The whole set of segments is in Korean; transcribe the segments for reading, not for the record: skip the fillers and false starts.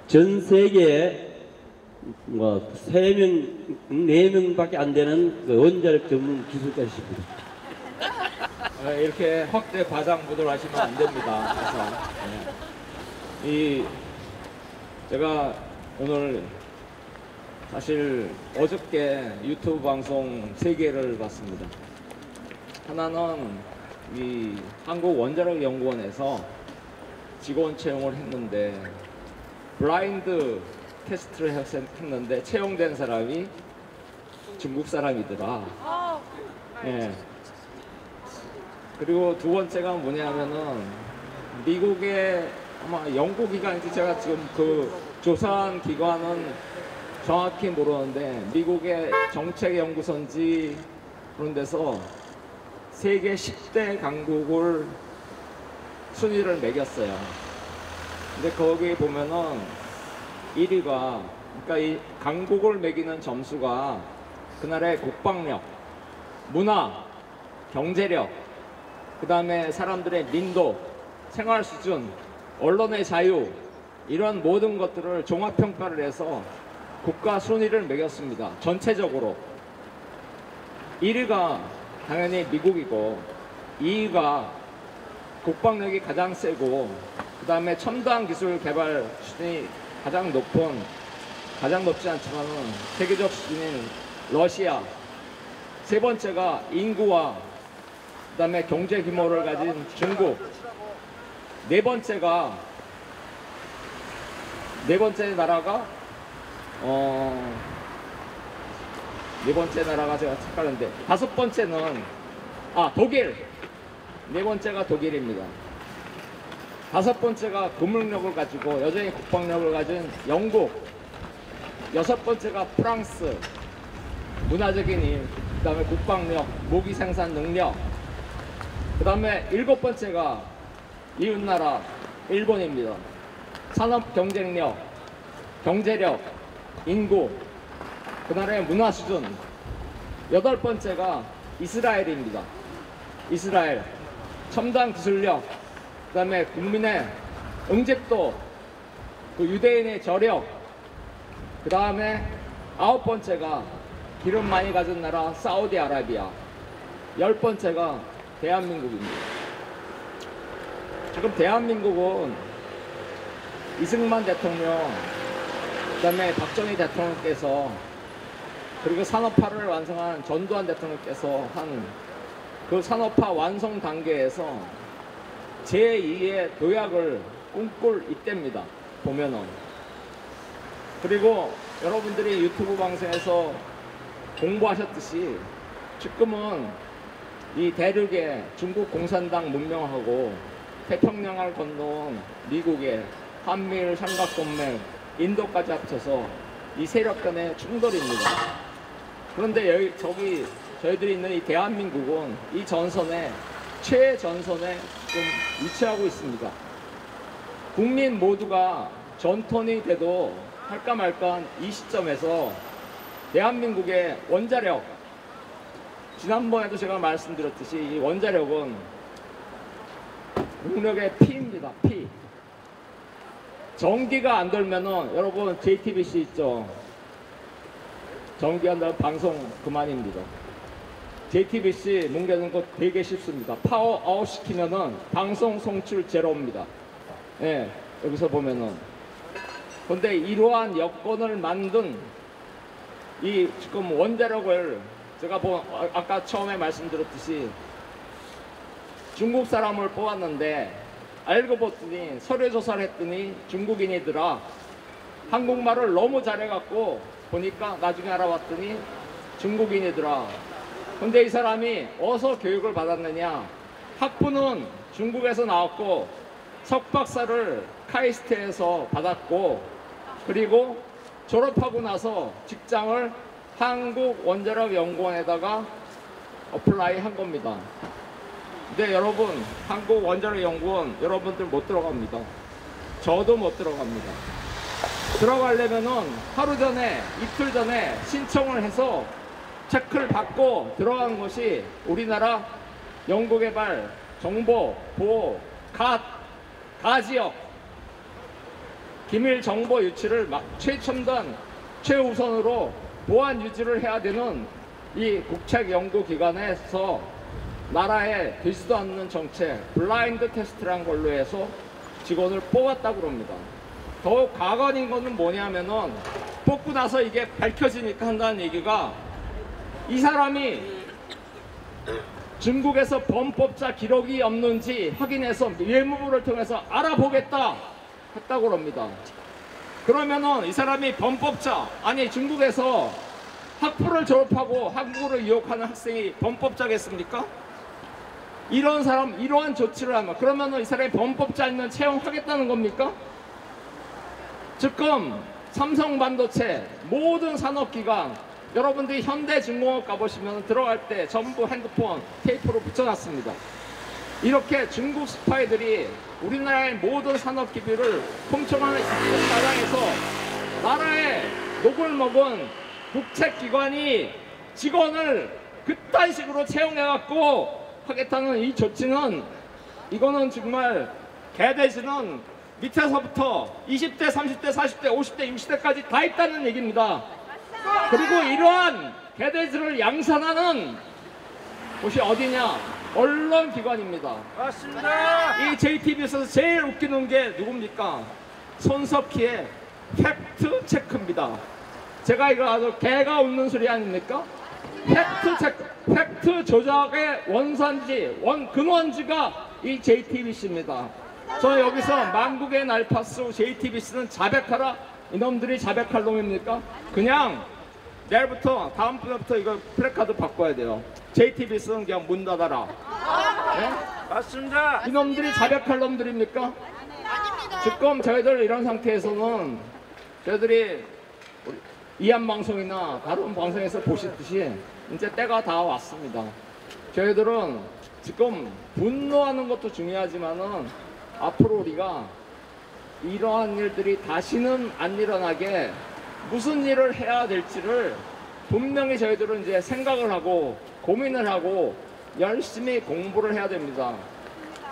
전 세계에 뭐 3명, 4명밖에 안 되는 그 원자력 전문 기술자십니다. 이렇게 확대 과장 보도를 하시면 안 됩니다. 그래서 제가 오늘 사실 어저께 유튜브 방송 3개를 봤습니다. 하나는 이 한국원자력연구원에서 직원 채용을 했는데 블라인드 테스트를 했는데 채용된 사람이 중국 사람이더라. 예. 그리고 두 번째가 뭐냐면은 미국의 아마 연구기관인지 제가 지금 그 조사한 기관은 정확히 모르는데 미국의 정책연구소인지 그런 데서 세계 10대 강국을 순위를 매겼어요. 근데 거기 보면은 1위가 그러니까 이 강국을 매기는 점수가 그 나라의 국방력, 문화, 경제력, 그 다음에 사람들의 민도, 생활 수준, 언론의 자유 이런 모든 것들을 종합평가를 해서 국가 순위를 매겼습니다. 전체적으로 1위가 당연히 미국이고 2위가 국방력이 가장 세고 그 다음에 첨단 기술 개발 수준이 가장 높지 않지만은 세계적 수준인 러시아, 세 번째가 인구와 그 다음에 경제 규모를 가진 중국, 네 번째 나라가 제가 착각했는데 다섯 번째는 독일, 네 번째가 독일입니다. 다섯 번째가 군무력을 가지고 여전히 국방력을 가진 영국, 여섯 번째가 프랑스, 문화적인 힘, 그 다음에 국방력, 무기 생산 능력, 그 다음에 일곱 번째가 이웃나라 일본입니다. 산업 경쟁력, 경제력, 인구, 그 나라의 문화 수준. 여덟 번째가 이스라엘입니다. 이스라엘, 첨단 기술력, 그 다음에 국민의 응집도, 그 유대인의 저력, 그 다음에 아홉 번째가 기름 많이 가진 나라 사우디아라비아, 열 번째가 대한민국입니다. 지금 대한민국은 이승만 대통령, 그 다음에 박정희 대통령께서 그리고 산업화를 완성한 전두환 대통령께서 한 그 산업화 완성 단계에서 제2의 도약을 꿈꿀 이때입니다. 보면은. 그리고 여러분들이 유튜브 방송에서 공부하셨듯이 지금은 이 대륙에 중국 공산당 문명하고 태평양을 건너온 미국의 한미일 삼각동맹, 인도까지 합쳐서 이 세력 간의 충돌입니다. 그런데 저희들이 있는 이 대한민국은 이 전선에 최전선에 좀 위치하고 있습니다. 국민 모두가 전턴이 돼도 할까 말까한 이 시점에서 대한민국의 원자력, 지난번에도 제가 말씀드렸듯이 이 원자력은 국력의 피입니다. 피. 전기가 안 돌면은 여러분 JTBC 있죠? 전기 안 돌면 방송 그만입니다. JTBC 뭉개는 거 되게 쉽습니다. 파워 아웃 시키면은 방송 송출 제로입니다. 예, 여기서 보면은. 근데 이러한 여건을 만든 이 지금 원자력을 제가 아까 처음에 말씀드렸듯이 중국 사람을 뽑았는데 알고 봤더니 서류 조사를 했더니 중국인이더라. 한국말을 너무 잘해갖고 보니까 나중에 알아봤더니 중국인이더라. 근데 이 사람이 어디서 교육을 받았느냐? 학부는 중국에서 나왔고 석박사를 카이스트에서 받았고 그리고 졸업하고 나서 직장을 한국원자력연구원에다가 어플라이 한 겁니다. 근데 여러분 한국원자력연구원 여러분들 못 들어갑니다. 저도 못 들어갑니다. 들어가려면은 하루 전에 이틀 전에 신청을 해서 체크를 받고 들어간 것이 우리나라 연구개발, 정보, 보호, 가지역 기밀 정보 유치를 최첨단, 최우선으로 보안 유지를 해야 되는 이 국책연구기관에서 나라에 되지도 않는 정책, 블라인드 테스트란 걸로 해서 직원을 뽑았다고 합니다. 더욱 가관인 것은 뭐냐면은 뽑고 나서 이게 밝혀지니까 한다는 얘기가 이 사람이 중국에서 범법자 기록이 없는지 확인해서 외무부를 통해서 알아보겠다 했다고 합니다. 그러면은 이 사람이 범법자, 아니 중국에서 학부를 졸업하고 한국으로 유학하는 학생이 범법자겠습니까? 이런 사람, 이러한 조치를 하면 그러면은 이 사람이 범법자이면 채용하겠다는 겁니까? 지금 삼성반도체 모든 산업기관, 여러분들이 현대중공업 가보시면 들어갈 때 전부 핸드폰 테이프로 붙여놨습니다. 이렇게 중국 스파이들이 우리나라의 모든 산업기비를 훔쳐가는 나라에서 나라의 녹을 먹은 국책기관이 직원을 그딴 식으로 채용해갖고 하겠다는 이 조치는, 이거는 정말 개돼지는 밑에서부터 20대, 30대, 40대, 50대, 60대까지 다 있다는 얘기입니다. 그리고 이러한 개돼지를 양산하는 곳이 어디냐? 언론기관입니다. 맞습니다. 이 JTBC에서 제일 웃기는 게 누굽니까? 손석희의 팩트 체크입니다. 제가 이거 아주 개가 웃는 소리 아닙니까? 팩트 체크, 팩트 조작의 원산지, 근원지가 이 JTBC입니다. 저 여기서 만국의 날파수 JTBC는 자백하라. 이놈들이 자백할 놈입니까? 그냥 내일부터, 다음 분부터 이거 플래카드 바꿔야 돼요. JTBC는 그냥 문 닫아라. 네? 맞습니다. 이놈들이 자백할 놈들입니까? 지금 저희들 이런 상태에서는 저희들이 이한방송이나 다른 방송에서 보시듯이 이제 때가 다 왔습니다. 저희들은 지금 분노하는 것도 중요하지만은 앞으로 우리가 이러한 일들이 다시는 안 일어나게 무슨 일을 해야 될지를 분명히 저희들은 이제 생각을 하고 고민을 하고 열심히 공부를 해야 됩니다.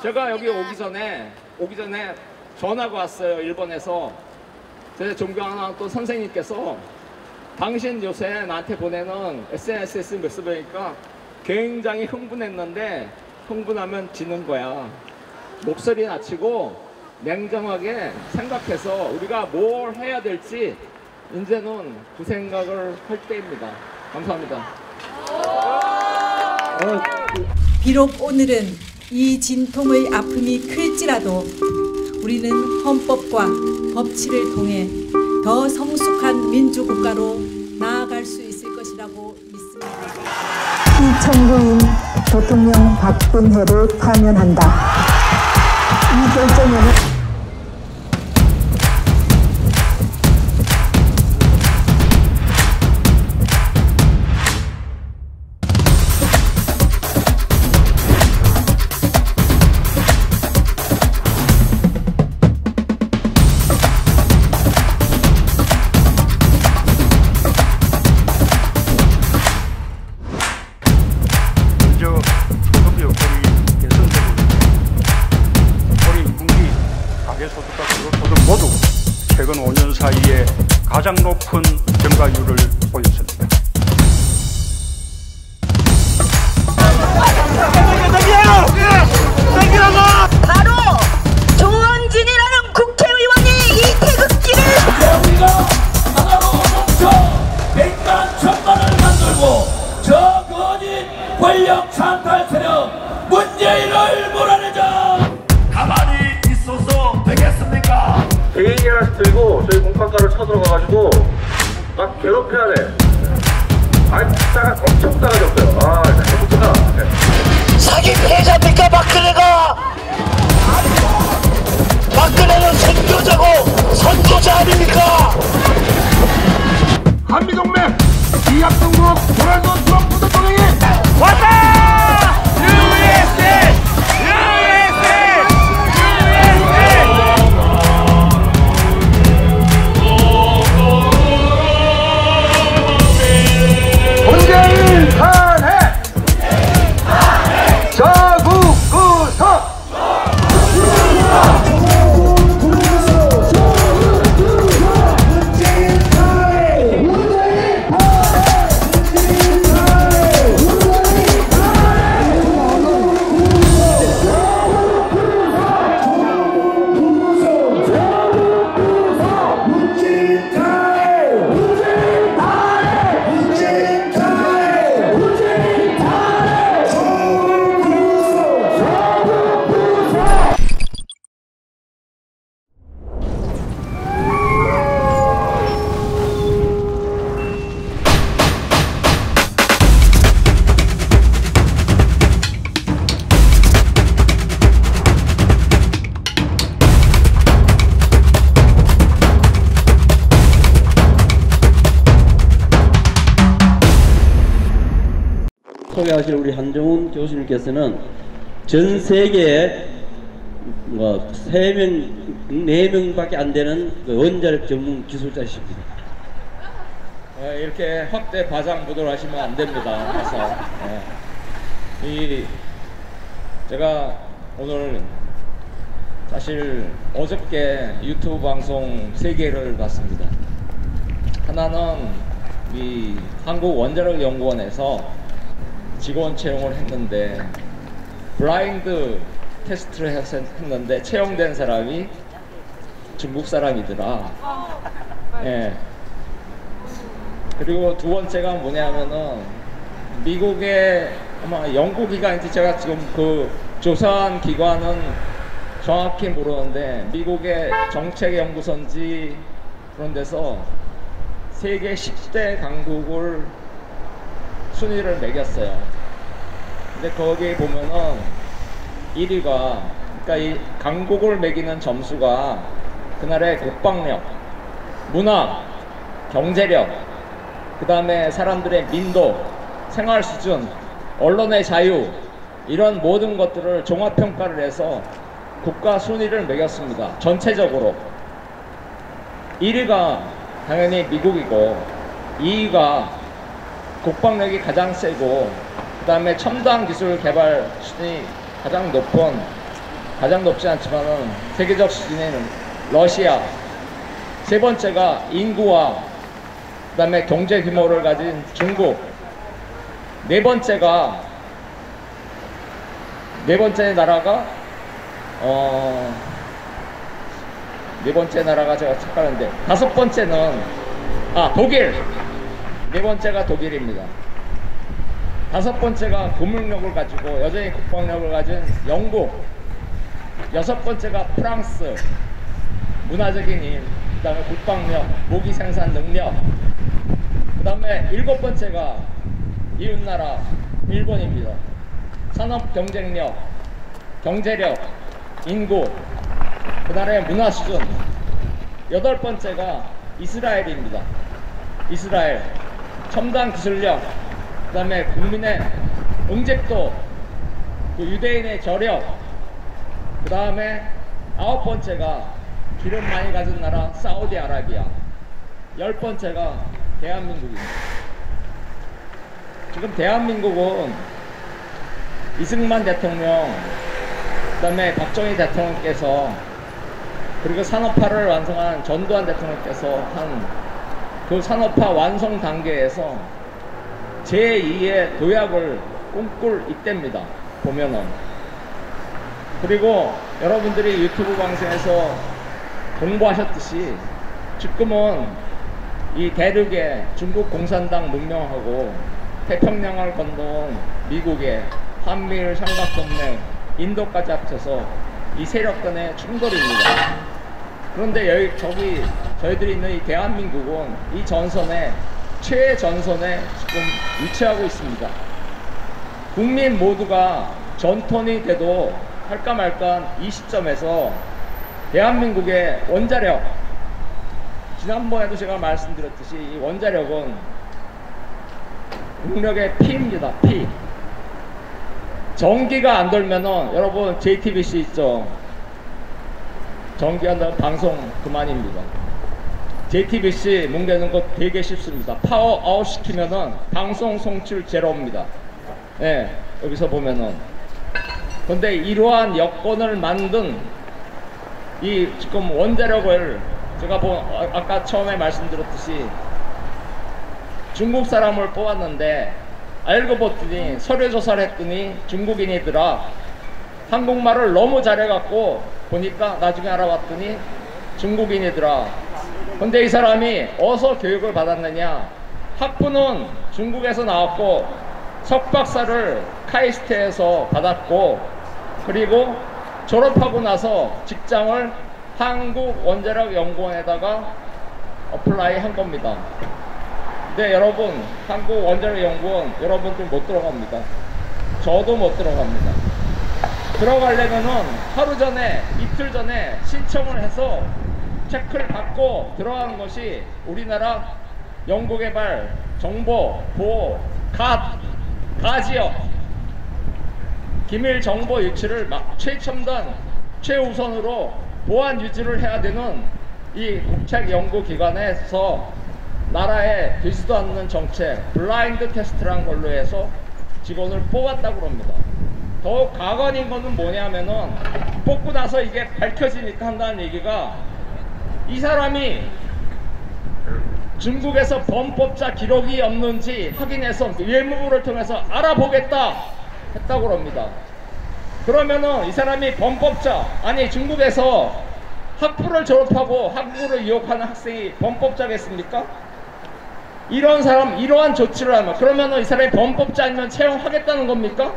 제가 여기 오기 전에 전화가 왔어요. 일본에서. 제 존경하는 또 선생님께서 당신 요새 나한테 보내는 SNS에 메시지니까 굉장히 흥분했는데 흥분하면 지는 거야. 목소리 낮추고 냉정하게 생각해서 우리가 뭘 해야 될지 이제는 그 생각을 할 때입니다. 감사합니다. 비록 오늘은 이 진통의 아픔이 클지라도 우리는 헌법과 법치를 통해 더 성숙한 민주국가로 나아갈 수 있을 것이라고 믿습니다. 이청구인 대통령 박근혜를 파면한다. 이 결정에는 모두 최근 5년 사이에 가장 높은 증가율을 보였습니다. 바로 조원진이라는 국회의원이 이 태극기를 우리가 하나로 뭉쳐 100만 1000만을 만들고 저 거짓 권력 찬탈 세력 문재인을 몰아내자. 가만히 있어서 되겠습니까? 개인이 하나씩 들고 저희 공판가를 쳐들어가가지고 막 괴롭혀야 돼. 싸가 엄청 싸가졌어요. 진짜 사기 피해자입니까 박근혜가? 박근혜는 선교자고 선교자 아닙니까? 한미동맹 이합동국 도널드 트럼프 대통령이 왔다! 문재인 탄핵! 자국 구속! 소개하실 우리 한종훈 교수님께서는 전 세계에 뭐 4명밖에 안 되는 그 원자력 전문 기술자십니다. 이렇게 확대 과장 보도를 하시면 안 됩니다. 그래서 제가 오늘 사실 어저께 유튜브 방송 3개를 봤습니다. 하나는 이 한국원자력연구원에서 직원 채용을 했는데 블라인드 테스트를 했는데 채용된 사람이 중국 사람이더라. 예. 그리고 두 번째가 뭐냐면은 미국의 아마 연구기관인지 제가 지금 그 조사한 기관은 정확히 모르는데 미국의 정책연구소인지 그런 데서 세계 10대 강국을 순위를 매겼어요. 근데 거기 보면은 1위가 그러니까 이 강국을 매기는 점수가 그날의 국방력, 문화, 경제력, 그 다음에 사람들의 민도, 생활 수준, 언론의 자유 이런 모든 것들을 종합평가를 해서 국가 순위를 매겼습니다. 전체적으로 1위가 당연히 미국이고 2위가 국방력이 가장 세고 그 다음에 첨단 기술 개발 수준이 가장 높지 않지만은 세계적 수준인 러시아, 세 번째가 인구와 그 다음에 경제 규모를 가진 중국, 네 번째 나라가 제가 착각하는데 다섯 번째는 독일, 네 번째가 독일입니다. 다섯 번째가 고물력을 가지고 여전히 국방력을 가진 영국, 여섯 번째가 프랑스, 문화적인 힘, 그 다음에 국방력, 무기 생산 능력, 그 다음에 일곱 번째가 이웃나라 일본입니다. 산업 경쟁력, 경제력, 인구, 그 나라의 문화 수준. 여덟 번째가 이스라엘입니다. 이스라엘 첨단 기술력, 그 다음에 국민의 응집도, 그 유대인의 저력, 그 다음에 아홉 번째가 기름 많이 가진 나라 사우디아라비아, 열 번째가 대한민국입니다. 지금 대한민국은 이승만 대통령, 그 다음에 박정희 대통령께서, 그리고 산업화를 완성한 전두환 대통령께서 한 그 산업화 완성 단계에서 제2의 도약을 꿈꿀 이때입니다. 보면은. 그리고 여러분들이 유튜브 방송에서 공부하셨듯이 지금은 이 대륙에 중국 공산당 문명하고 태평양을 건너온 미국의 한미일 삼각동맹, 인도까지 합쳐서 이 세력 간의 충돌입니다. 그런데 저희들이 있는 이 대한민국은 이 전선에 최전선에 지금 위치하고 있습니다. 국민 모두가 전턴이 돼도 할까 말까 이 시점에서 대한민국의 원자력, 지난번에도 제가 말씀드렸듯이 이 원자력은 국력의 피입니다. 피. 전기가 안 돌면은 여러분 JTBC 있죠? 전기 안 돌면 방송 그만입니다. JTBC 뭉개는 거 되게 쉽습니다. 파워 아웃 시키면은 방송 송출 제로입니다. 네, 여기서 보면은. 근데 이러한 여건을 만든 이 지금 원자력을 제가 아까 처음에 말씀드렸듯이 중국 사람을 뽑았는데 알고 봤더니 서류 조사를 했더니 중국인이더라. 한국말을 너무 잘해갖고 보니까 나중에 알아봤더니 중국인이더라. 근데 이 사람이 어디서 교육을 받았느냐? 학부는 중국에서 나왔고 석박사를 카이스트에서 받았고, 그리고 졸업하고 나서 직장을 한국원자력연구원에다가 어플라이 한 겁니다. 근데 여러분, 한국원자력연구원 여러분들 못 들어갑니다. 저도 못 들어갑니다. 들어가려면은 하루 전에, 이틀 전에 신청을 해서 체크를 받고 들어가는 것이 우리나라 연구개발, 정보, 보호, 가지역 기밀 정보 유출을 최첨단 최우선으로 보안 유지를 해야 되는 이 국책연구기관에서 나라에 되지도 않는 정책 블라인드 테스트란 걸로 해서 직원을 뽑았다고 합니다. 더욱 가관인 거는 뭐냐면은 뽑고 나서 이게 밝혀지니까 한다는 얘기가 이 사람이 중국에서 범법자 기록이 없는지 확인해서 외무부를 통해서 알아보겠다 했다고 합니다. 그러면은 이 사람이 범법자, 아니 중국에서 학부를 졸업하고 한국으로 유학하는 학생이 범법자겠습니까? 이런 사람, 이러한 조치를 하면 그러면은 이 사람이 범법자 아니면 채용하겠다는 겁니까?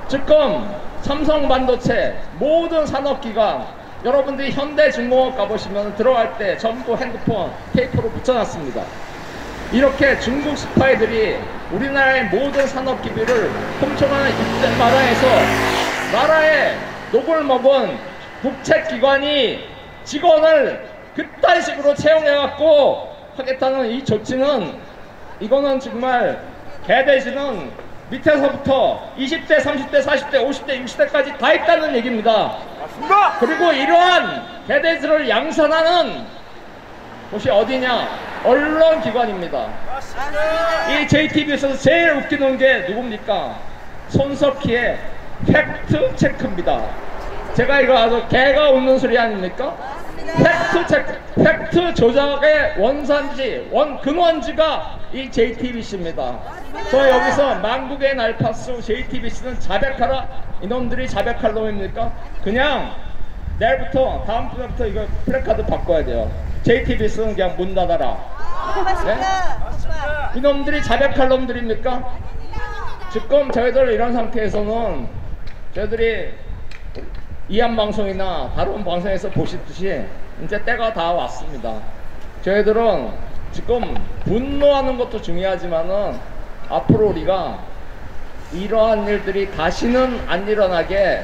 지금 삼성반도체 모든 산업기관, 여러분들이 현대중공업 가보시면 들어갈 때 전부 핸드폰 테이프로 붙여놨습니다. 이렇게 중국 스파이들이 우리나라의 모든 산업기비를 훔쳐가는 마당에서 나라의 녹을 먹은 국책기관이 직원을 그딴 식으로 채용해갖고 하겠다는 이 조치는, 이거는 정말 개돼지는 밑에서부터 20대, 30대, 40대, 50대, 60대까지 다 있다는 얘기입니다. 맞습니다. 그리고 이러한 개돼지를 양산하는 곳이 어디냐? 언론기관입니다. 맞습니다. 이 JTBC에서 제일 웃기는 게 누굽니까? 손석희의 팩트 체크입니다. 제가 이거 아주 개가 웃는 소리 아닙니까? 팩트 체크, 팩트 조작의 원산지, 근원지가 이 JTBC입니다. 저 여기서 만국의 날파수 JTBC는 자백하라. 이놈들이 자백할 놈입니까? 그냥 내일부터, 다음 주부터 이거 플래카드 바꿔야 돼요. JTBC는 그냥 문 닫아라. 네? 이놈들이 자백할 놈들입니까? 지금 저희들 이런 상태에서는 저희들이 이한방송이나 다른 방송에서 보시듯이 이제 때가 다 왔습니다. 저희들은 지금 분노하는 것도 중요하지만은 앞으로 우리가 이러한 일들이 다시는 안 일어나게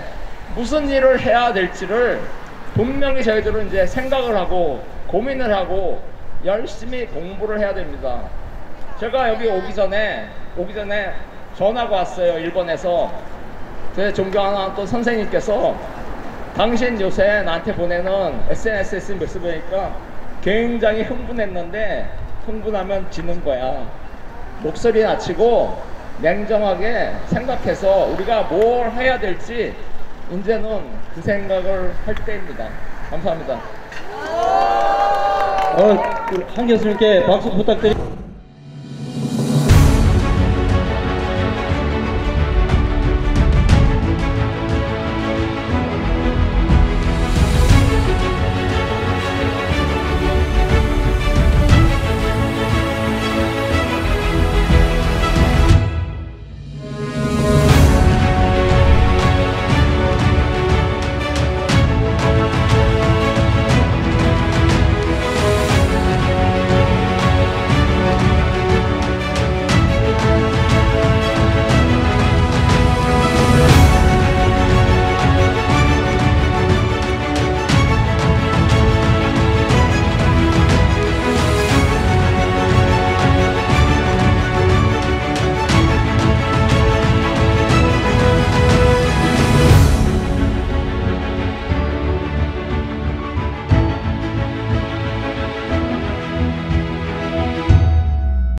무슨 일을 해야 될지를 분명히 저희들은 이제 생각을 하고 고민을 하고 열심히 공부를 해야 됩니다. 제가 여기 오기 전에 전화가 왔어요. 일본에서. 제 존경하는 또 선생님께서 당신 요새 나한테 보내는 SNS에 메시지 보니까 굉장히 흥분했는데 흥분하면 지는 거야. 목소리 낮추고 냉정하게 생각해서 우리가 뭘 해야 될지 이제는 그 생각을 할 때입니다. 감사합니다. 한 교수님께 박수 부탁드립니다.